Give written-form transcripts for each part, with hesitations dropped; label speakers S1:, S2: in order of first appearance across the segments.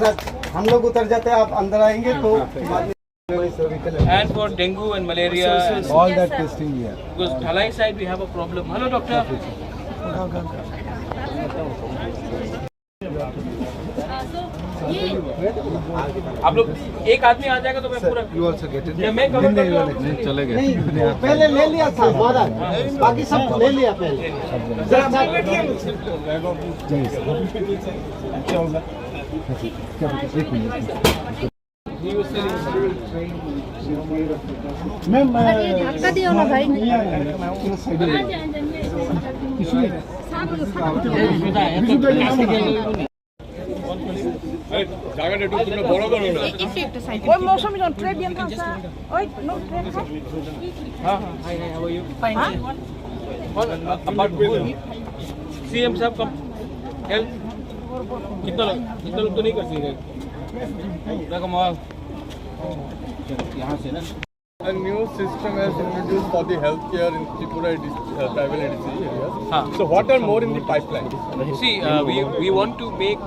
S1: हम लोग उतर जाते हैं, आप अंदर आएंगे तो
S2: And for dengue and malaria,
S1: all that testing we have.
S2: because Dhalai side we have a problem. Hello doctor. आप लोग एक आदमी आ जाएगा तो मैं पूरा
S1: You also get it.
S2: मैं कवर कर दूँ।
S1: चले गए।
S3: नहीं, पहले ले लिया था महाराज, बाकी सब ले लिया पहले।
S4: मैम धक्का दियो ना भाई।
S5: Oi, mausom is on trade yan kansa. Oi, no trade hai.
S2: हाँ hi how are you? Fine. About CM साहब कम हेल्प कितना लोग तो नहीं कर सकते। यहाँ से ना
S6: A new system has introduced for the healthcare in Tripura tribal ADC areas. So what are more in the pipeline?
S2: See, we want to make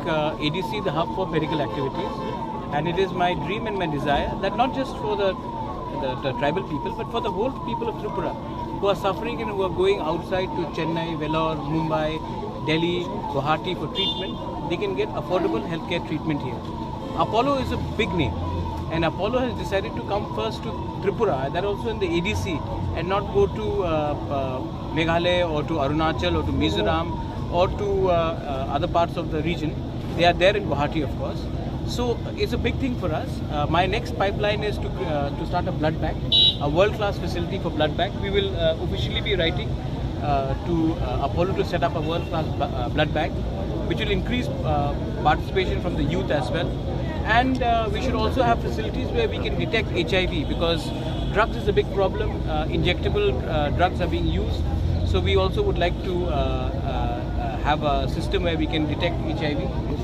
S2: ADC the hub for medical activities, and it is my dream and my desire that not just for the tribal people, but for the whole people of Tripura who are suffering and who are going outside to Chennai, Vellore, Mumbai, Delhi, Guwahati for treatment, they can get affordable healthcare treatment here. Apollo is a big name. And Apollo has decided to come first to Tripura, that also in the ADC, and not go to Meghalaya or to Arunachal or to Mizoram or to other parts of the region. They are there in Guwahati, of course. So it's a big thing for us. My next pipeline is to start a blood bank, a world-class facility for blood bank. We will officially be writing to Apollo to set up a world-class blood bank, which will increase participation from the youth as well. And we should also have facilities where we can detect HIV, because drugs is a big problem. Injectable drugs are being used. So we also would like to have a system where we can detect HIV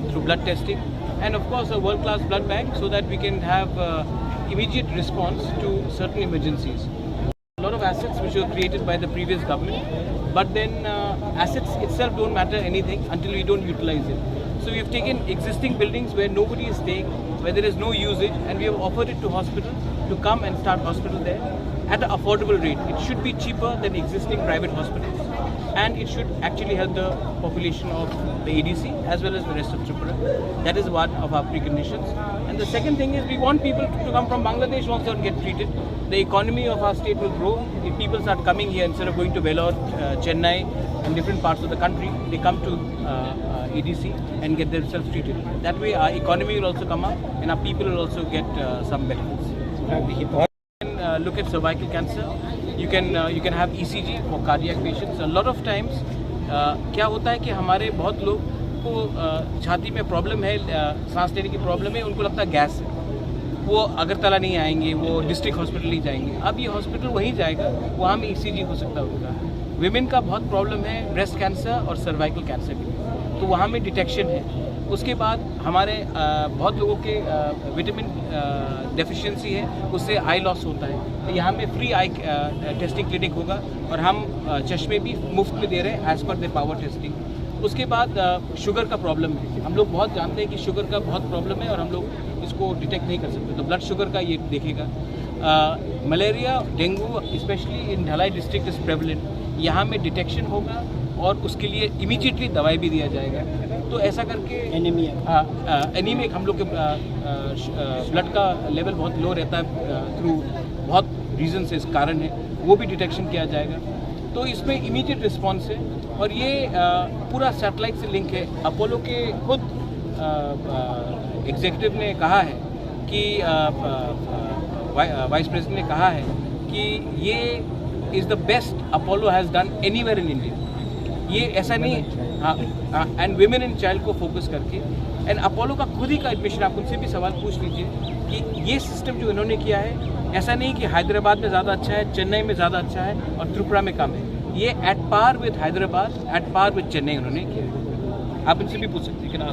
S2: through blood testing. And of course a world-class blood bank so that we can have immediate response to certain emergencies. A lot of assets which were created by the previous government, but then assets itself don't matter anything until we don't utilize it. So we have taken existing buildings where nobody is staying, where there is no usage, and we have offered it to hospital to come and start hospital there at an affordable rate. It should be cheaper than existing private hospitals, and it should actually help the population of the ADC as well as the rest of Tripura. That is one of our preconditions. And the second thing is we want people to come from Bangladesh also and get treated. The economy of our state will grow if people start coming here instead of going to Vellore, Chennai and different parts of the country. They come to ADC and get themselves treated. That way our economy will also come up and our people will also get some benefits. You can look at cervical cancer. You can have ECG for cardiac patients. A lot of times क्या होता है कि हमारे बहुत लोग को छाती में प्रॉब्लम है, सांस लेने की प्रॉब्लम है, उनको लगता है गैस है, वो अगरतला नहीं आएंगे, वो डिस्ट्रिक्ट हॉस्पिटल नहीं जाएंगे. अब ये हॉस्पिटल वहीं जाएगा, वहाँ में ECG हो सकता है उनका. विमेन का बहुत प्रॉब्लम है ब्रेस्ट कैंसर और सर्वाइकल कैंसर की, तो वहाँ में डिटेक्शन है. उसके बाद हमारे बहुत लोगों के विटामिन डेफिशिएंसी है, उससे आई लॉस होता है. तो यहाँ में फ्री आई टेस्टिंग क्लिनिक होगा और हम चश्मे भी मुफ्त में दे रहे हैं as per the power testing. उसके बाद शुगर का प्रॉब्लम है. हम लोग बहुत जानते हैं कि शुगर का बहुत प्रॉब्लम है और हम लोग इसको डिटेक्ट नहीं कर सकते, तो ब्लड शुगर का ये देखेगा. मलेरिया, डेंगू स्पेशली इन ढलाई डिस्ट्रिक्ट इज प्रेवलेंट. यहाँ में डिटेक्शन होगा और उसके लिए इमीडिएटली दवाई भी दिया जाएगा. तो ऐसा करके एनीमिक हम लोग के ब्लड का लेवल बहुत लो रहता है थ्रू बहुत रीजन से, इस कारण है, वो भी डिटेक्शन किया जाएगा. तो इसमें इमीडिएट रिस्पॉन्स है और ये पूरा सैटेलाइट से लिंक है. अपोलो के खुद एग्जीक्यूटिव ने कहा है कि वाइस प्रेसिडेंट ने कहा है कि ये is the best Apollo has done anywhere in India. ये ऐसा नहीं, हाँ, एंड विमेन एंड चाइल्ड को फोकस करके. एंड अपोलो का खुद ही का एडमिशन, आप उनसे भी सवाल पूछ लीजिए कि ये सिस्टम जो इन्होंने किया है, ऐसा नहीं कि हैदराबाद में ज़्यादा अच्छा है, चेन्नई में ज़्यादा अच्छा है और त्रिपुरा में कम है. ये at par with Hyderabad, at par with Chennai उन्होंने किया है. आप इनसे भी पूछ सकते हैं कि ना.